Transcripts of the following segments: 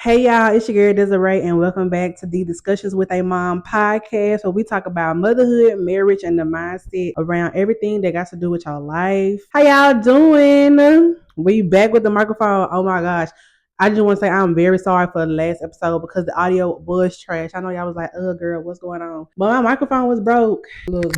Hey y'all, it's your girl Desiree, and welcome back to the Discussions with a Mom podcast, where we talk about motherhood, marriage, and the mindset around everything that got to do with your life. How y'all doing? We back with the microphone. Oh my gosh. I just want to say I'm very sorry for the last episode because the audio was trash. I know y'all was like, girl, what's going on? But my microphone was broke.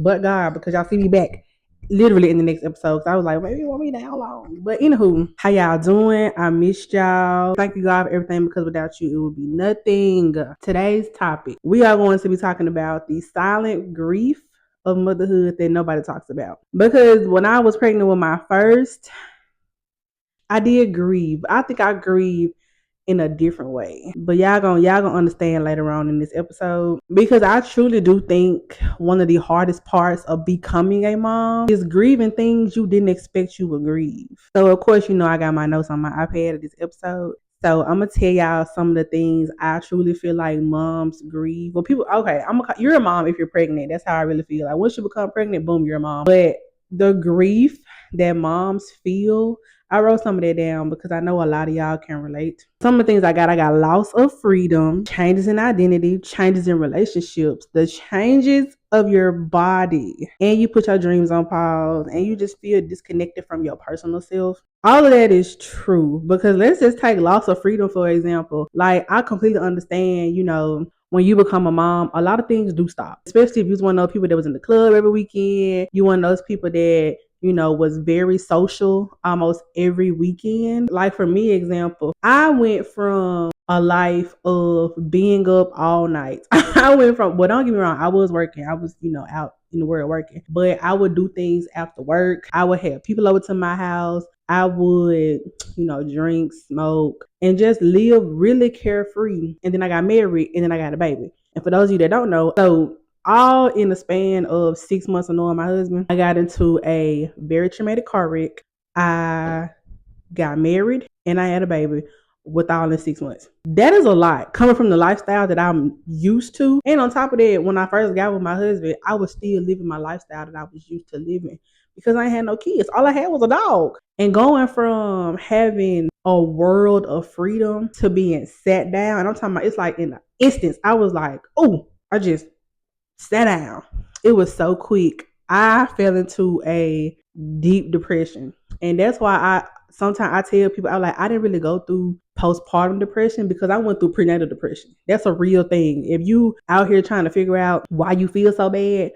But God, because y'all see me back literally in the next episode. So I was like, maybe you want me down long. But anywho, how y'all doing? I missed y'all. Thank you God for everything, because without you, it would be nothing. Today's topic, we are going to be talking about the silent grief of motherhood that nobody talks about. Because when I was pregnant with my first, I did grieve. I think I grieved in a different way. But y'all gonna understand later on in this episode, because I truly do think one of the hardest parts of becoming a mom is grieving things you didn't expect you would grieve. So of course, I got my notes on my iPad of this episode. So I'm gonna tell y'all some of the things I truly feel like moms grieve. Well, people, okay, you're a mom if you're pregnant. That's how I really feel. Like once you become pregnant, boom, you're a mom. But the grief that moms feel, I wrote some of that down because I know a lot of y'all can relate. Some of the things I got loss of freedom, changes in identity, changes in relationships, the changes of your body, and you put your dreams on pause, and you just feel disconnected from your personal self. All of that is true, because let's just take loss of freedom, for example. Like, I completely understand, when you become a mom, a lot of things do stop, especially if you was one of those people that was in the club every weekend. You one of those people that was very social almost every weekend. Like for me, example, I went from a life of being up all night. I went from, well, don't get me wrong, I was working. I was, out in the world working, but I would do things after work. I would have people over to my house. I would, drink, smoke, and just live really carefree. And then I got married, and then I got a baby. And for those of you that don't know, so all in the span of 6 months of knowing my husband, I got into a very traumatic car wreck. I got married and I had a baby with all in 6 months. That is a lot coming from the lifestyle that I'm used to. And on top of that, when I first got with my husband, I was still living my lifestyle that I was used to living because I had no kids. All I had was a dog. And going from having a world of freedom to being sat down, and I'm talking about, it's like in an instance, I was like, oh, I just sat down. It was so quick. I fell into a deep depression. And that's why sometimes I tell people, I didn't really go through postpartum depression because I went through prenatal depression. That's a real thing. If you out here trying to figure out why you feel so bad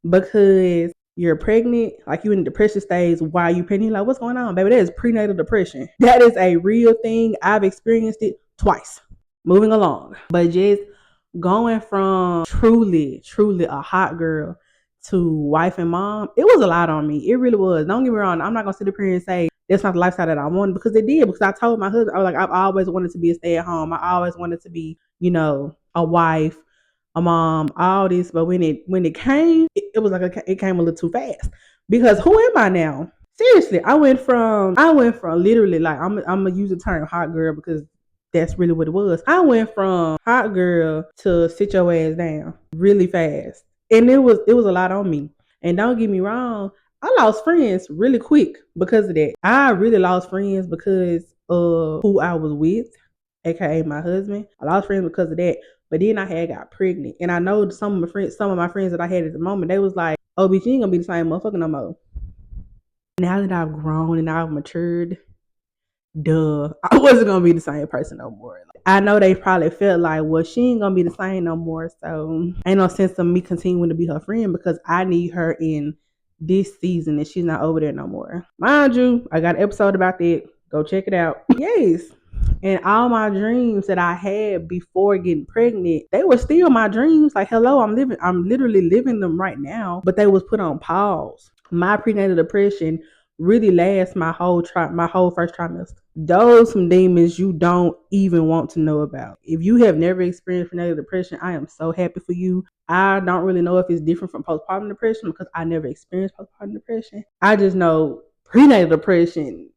because you're pregnant, like you in the depression stage while you pregnant, like what's going on, baby? That is prenatal depression. That is a real thing. I've experienced it twice. Moving along. But just going from truly a hot girl to wife and mom, it was a lot on me. It really was. Don't get me wrong. I'm not going to sit up here and say that's not the lifestyle that I wanted, because it did. Because I told my husband, I was like, I've always wanted to be a stay at home. I always wanted to be, a wife, a mom, all this. But when it came, it was like it came a little too fast. Because who am I now? Seriously, I went from literally, like, I'm gonna use the term hot girl because that's really what it was. I went from hot girl to sit your ass down really fast. And it was a lot on me. And don't get me wrong, I lost friends really quick because of that. I really lost friends because of who I was with, aka my husband. I lost friends because of that. But then I had got pregnant. And I know some of my friends that I had at the moment, they was like, oh, bitch, you ain't gonna be the same motherfucker no more. Now that I've grown and I've matured, I wasn't gonna be the same person no more. I know they probably felt like, well, she ain't gonna be the same no more, so ain't no sense of me continuing to be her friend because I need her in this season and she's not over there no more. Mind you, I got an episode about that. Go check it out. Yes. And all my dreams that I had before getting pregnant, they were still my dreams. Like, hello, I'm literally living them right now, but they was put on pause. My prenatal depression really lasts my whole first trimester. Those some demons you don't even want to know about. If you have never experienced prenatal depression, I am so happy for you. I don't really know if it's different from postpartum depression because I never experienced postpartum depression. I just know prenatal depression,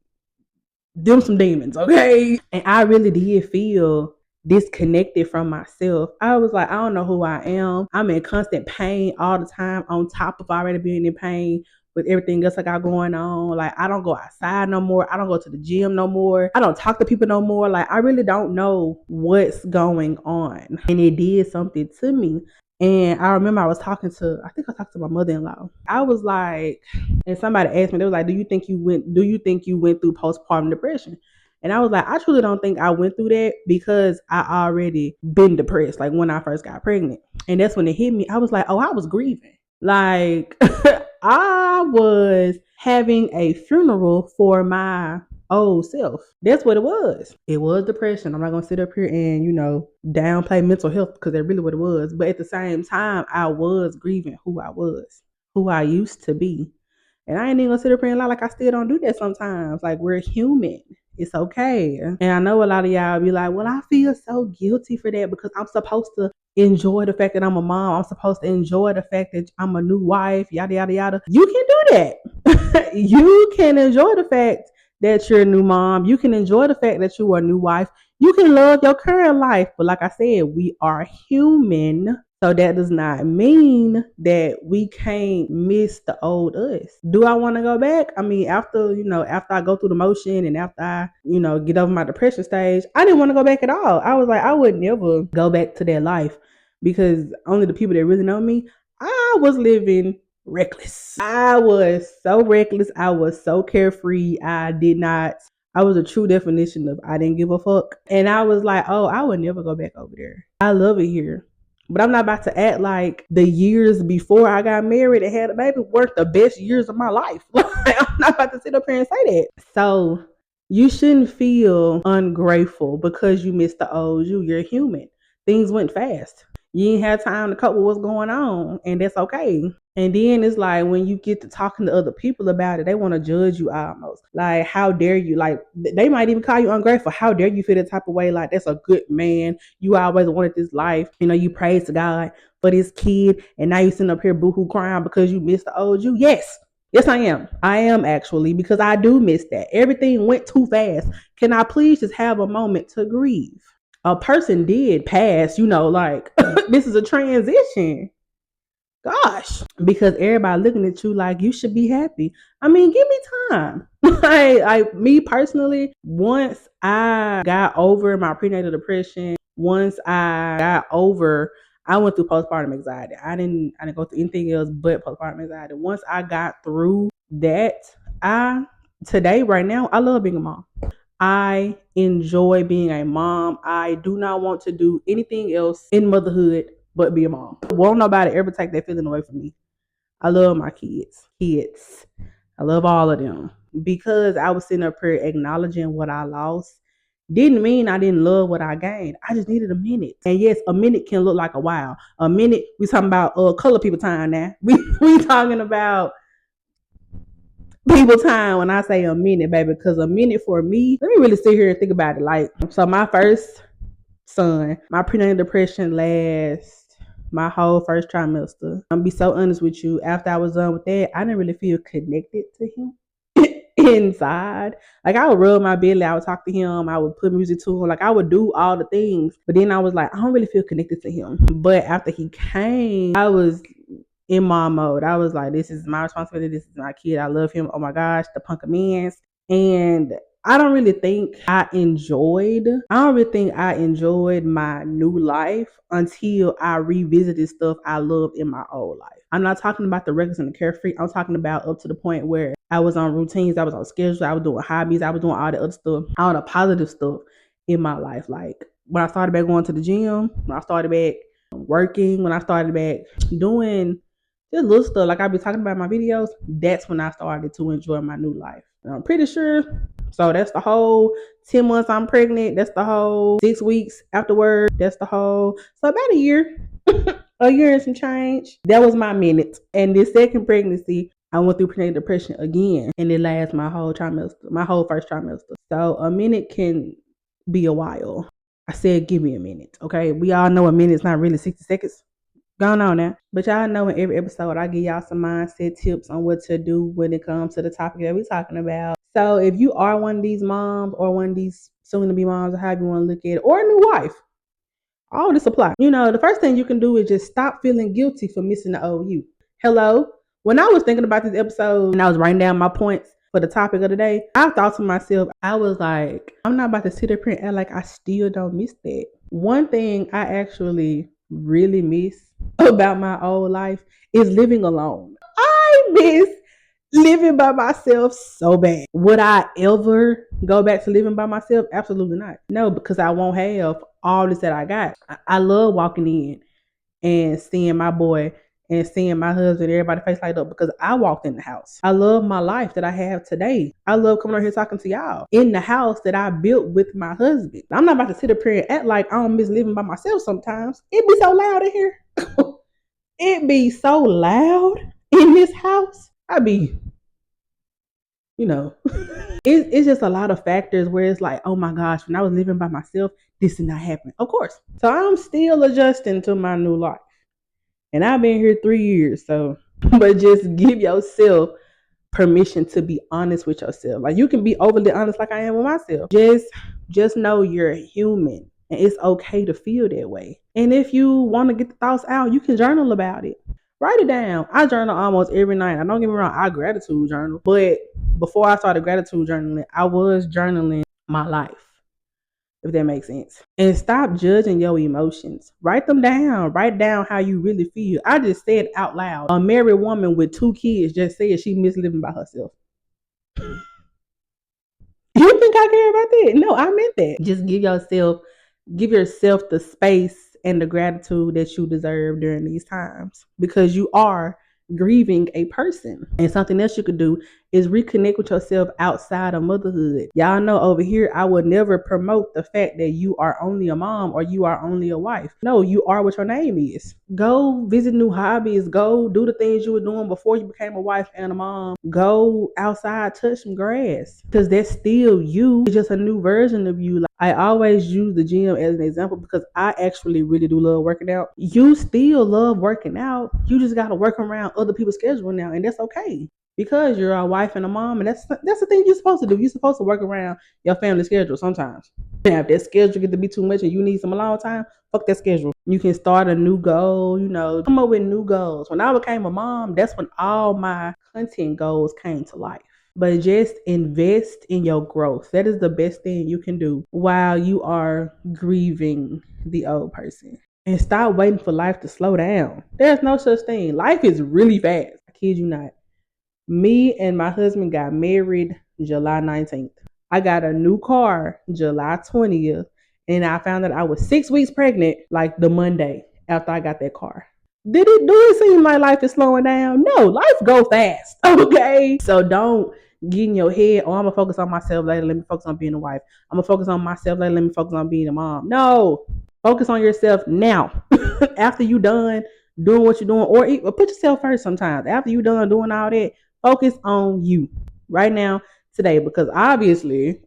them some demons, okay? And I really did feel disconnected from myself. I was like, I don't know who I am. I'm in constant pain all the time on top of already being in pain with everything else I got going on. Like, I don't go outside no more. I don't go to the gym no more. I don't talk to people no more. Like, I really don't know what's going on. And it did something to me. And I remember I think I talked to my mother-in-law. I was like, and somebody asked me, they was like, do you think you went through postpartum depression? And I was like, I truly don't think I went through that because I already been depressed, like when I first got pregnant. And that's when it hit me. I was like, oh, I was grieving. Like, I was having a funeral for my old self. That's what it was. It was depression. I'm not going to sit up here and, downplay mental health because that's really what it was. But at the same time, I was grieving who I was, who I used to be. And I ain't even gonna sit up here and lie like I still don't do that sometimes. Like, we're human. It's okay. And I know a lot of y'all be like, well, I feel so guilty for that because I'm supposed to enjoy the fact that I'm a mom. I'm supposed to enjoy the fact that I'm a new wife, yada, yada, yada. You can do that. You can enjoy the fact that you're a new mom. You can enjoy the fact that you are a new wife. You can love your current life. But like I said, we are human. So that does not mean that we can't miss the old us. Do I want to go back? I mean, after I go through the motion and after I, get over my depression stage, I didn't want to go back at all. I was like, I would never go back to that life because only the people that really know me, I was living reckless. I was so reckless. I was so carefree. I was a true definition of I didn't give a fuck. And I was like, oh, I would never go back over there. I love it here. But I'm not about to act like the years before I got married and had a baby weren't the best years of my life. I'm not about to sit up here and say that. So you shouldn't feel ungrateful because you missed the old you. You're human. Things went fast. You ain't had time to cope with what's going on, and that's okay. And then it's like when you get to talking to other people about it, they want to judge you almost. Like, how dare you? Like, they might even call you ungrateful. How dare you feel that type of way? Like, that's a good man. You always wanted this life. You praise God for this kid, and now you sitting up here boohoo crying because you missed the old you. Yes, I am. I am actually, because I do miss that. Everything went too fast. Can I please just have a moment to grieve? A person did pass, like this is a transition. Gosh, because everybody looking at you like you should be happy. I mean, give me time. like me personally, once I got over my prenatal depression, I went through postpartum anxiety. I didn't go through anything else but postpartum anxiety. Once I got through that, today right now, I love being a mom. I enjoy being a mom. I do not want to do anything else in motherhood but be a mom. Won't nobody ever take that feeling away from me. I love my kids. I love all of them. Because I was sitting up here acknowledging what I lost didn't mean I didn't love what I gained. I just needed a minute. And yes, a minute can look like a while. A minute, we talking about color people time now. We talking about people time when I say a minute, baby, because a minute for me, let me really sit here and think about it. Like, so my first son, my prenatal depression lasts my whole first trimester. I'm be so honest with you. After I was done with that, I didn't really feel connected to him inside. Like, I would rub my belly, I would talk to him, I would put music to him, like I would do all the things. But then I was like, I don't really feel connected to him. But after he came, I was in mom mode. I was like, this is my responsibility. This is my kid. I love him. Oh my gosh, the punk amends. And I don't really think I enjoyed my new life until I revisited stuff I loved in my old life. I'm not talking about the reckless and the carefree. I'm talking about up to the point where I was on routines, I was on schedules, I was doing hobbies, I was doing all the other stuff, all the positive stuff in my life. Like when I started back going to the gym, when I started back working, when I started back doing just little stuff like I be talking about in my videos, that's when I started to enjoy my new life. And I'm pretty sure. So that's the whole 10 months I'm pregnant. That's the whole 6 weeks afterward. That's the whole, so about a year, a year and some change. That was my minute. And this second pregnancy, I went through prenatal depression again. And it lasts my whole trimester, my whole first trimester. So a minute can be a while. I said, give me a minute. Okay. We all know a minute's not really 60 seconds. Going on now. But y'all know in every episode, I give y'all some mindset tips on what to do when it comes to the topic that we're talking about. So if you are one of these moms or one of these soon-to-be moms or however you want to look at it, or a new wife, all this apply. The first thing you can do is just stop feeling guilty for missing the old you. Hello? When I was thinking about this episode and I was writing down my points for the topic of the day, I thought to myself, I was like, I'm not about to sit up here and act like I still don't miss that. One thing I actually really miss about my old life is living alone. I miss living by myself so bad. Would I ever go back to living by myself? Absolutely not. No, because I won't have all this that I got. I love walking in and seeing my boy and seeing my husband, everybody face light up because I walked in the house. I love my life that I have today. I love coming over here talking to y'all in the house that I built with my husband. I'm not about to sit up here and act like I don't miss living by myself sometimes. It be so loud in here. It be so loud in this house. I be, you know, it's just a lot of factors where it's like, oh my gosh, when I was living by myself, this did not happen. Of course. So I'm still adjusting to my new life. And I've been here 3 years, so but just give yourself permission to be honest with yourself. Like you can be overly honest like I am with myself. Just know you're human and it's okay to feel that way. And if you want to get the thoughts out, you can journal about it. Write it down. I journal almost every night. I don't get me wrong, I gratitude journal. But before I started gratitude journaling, I was journaling my life, if that makes sense. And stop judging your emotions. Write them down. Write down how you really feel. I just said out loud, a married woman with 2 kids just said she missed living by herself. You think I care about that? No, I meant that. Just give yourself the space and the gratitude that you deserve during these times because you are grieving a person. And something else you could do is reconnect with yourself outside of motherhood. Y'all know over here, I would never promote the fact that you are only a mom or you are only a wife. No, you are what your name is. Go visit new hobbies. Go do the things you were doing before you became a wife and a mom. Go outside, touch some grass because that's still you. It's just a new version of you. I always use the gym as an example because I actually really do love working out. You still love working out. You just got to work around other people's schedule now, and that's okay because you're a wife and a mom, and that's the thing you're supposed to do. You're supposed to work around your family schedule sometimes. And if that schedule get to be too much and you need some alone time, fuck that schedule. You can start a new goal, come up with new goals. When I became a mom, that's when all my content goals came to life. But just invest in your growth. That is the best thing you can do while you are grieving the old person. And stop waiting for life to slow down. There's no such thing. Life is really fast. I kid you not. Me and my husband got married July 19th. I got a new car July 20th. And I found that I was 6 weeks pregnant like the Monday after I got that car. Do it seem like life is slowing down? No, life go fast. Okay. So don't get in your head, oh, I'm gonna focus on myself later. Let me focus on being a wife. I'm gonna focus on myself later. Let me focus on being a mom. No. Focus on yourself now. After you done doing what you're doing, or put yourself first sometimes. After you done doing all that, focus on you right now, today, because obviously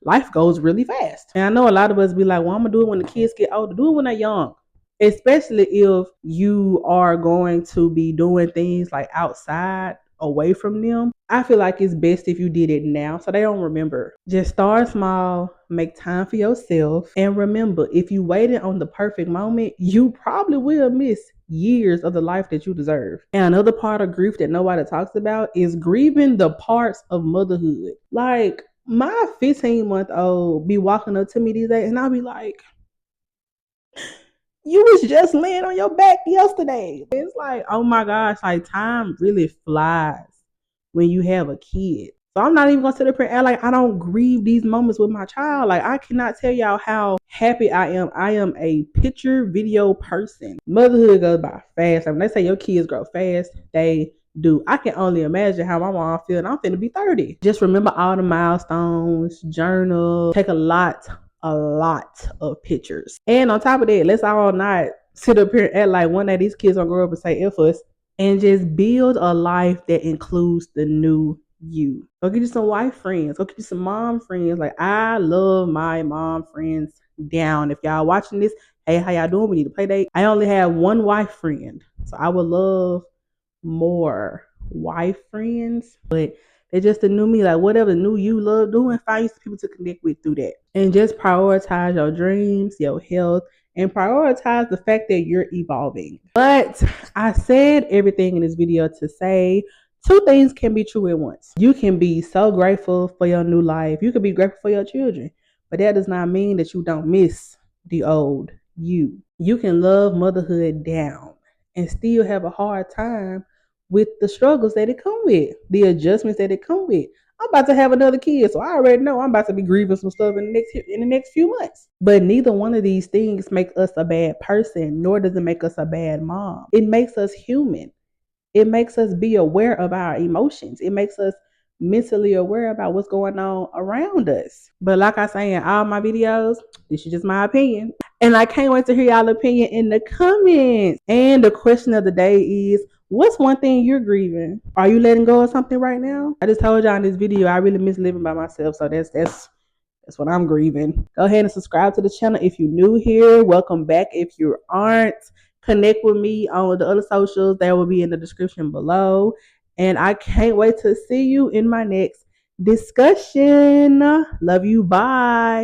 life goes really fast. And I know a lot of us be like, well, I'm gonna do it when the kids get older. Do it when they're young. Especially if you are going to be doing things like outside away from them. I feel like it's best if you did it now so they don't remember. Just start small, make time for yourself, and remember, if you waited on the perfect moment, you probably will miss years of the life that you deserve. And another part of grief that nobody talks about is grieving the parts of motherhood. Like my 15-month-old be walking up to me these days and I'll be like, you was just laying on your back yesterday. It's like, oh my gosh, like time really flies when you have a kid. So I'm not even gonna sit up here and act like I don't grieve these moments with my child. Like I cannot tell y'all how happy I am. I am a picture video person. Motherhood goes by fast. When they say your kids grow fast, they do. I can only imagine how my mom feel, and I'm finna be 30. Just remember all the milestones, journal, take a lot of pictures. And on top of that, let's all not sit up here and act like one day these kids gonna grow up and say F us, and just build a life that includes the new you. Go get you some wife friends. Go get you some mom friends. Like I love my mom friends down. If y'all watching this, hey, how y'all doing? We need a play date. I only have one wife friend, so I would love more wife friends, but It's just the new me. Like whatever new you love doing, find people to connect with through that. And just prioritize your dreams, your health, and prioritize the fact that you're evolving. But I said everything in this video to say two things can be true at once. You can be so grateful for your new life. You can be grateful for your children. But that does not mean that you don't miss the old you. You can love motherhood down and still have a hard time with the struggles that it come with, the adjustments that it come with. I'm about to have another kid, so I already know I'm about to be grieving some stuff in the next few months. But neither one of these things make us a bad person, nor does it make us a bad mom. It makes us human. It makes us be aware of our emotions. It makes us mentally aware about what's going on around us. But like I say in all my videos, this is just my opinion. And I can't wait to hear y'all opinion in the comments. And the question of the day is, what's one thing you're grieving? Are you letting go of something right now? I just told y'all in this video, I really miss living by myself. So that's what I'm grieving. Go ahead and subscribe to the channel if you're new here. Welcome back if you aren't. Connect with me on the other socials. That will be in the description below. And I can't wait to see you in my next discussion. Love you. Bye.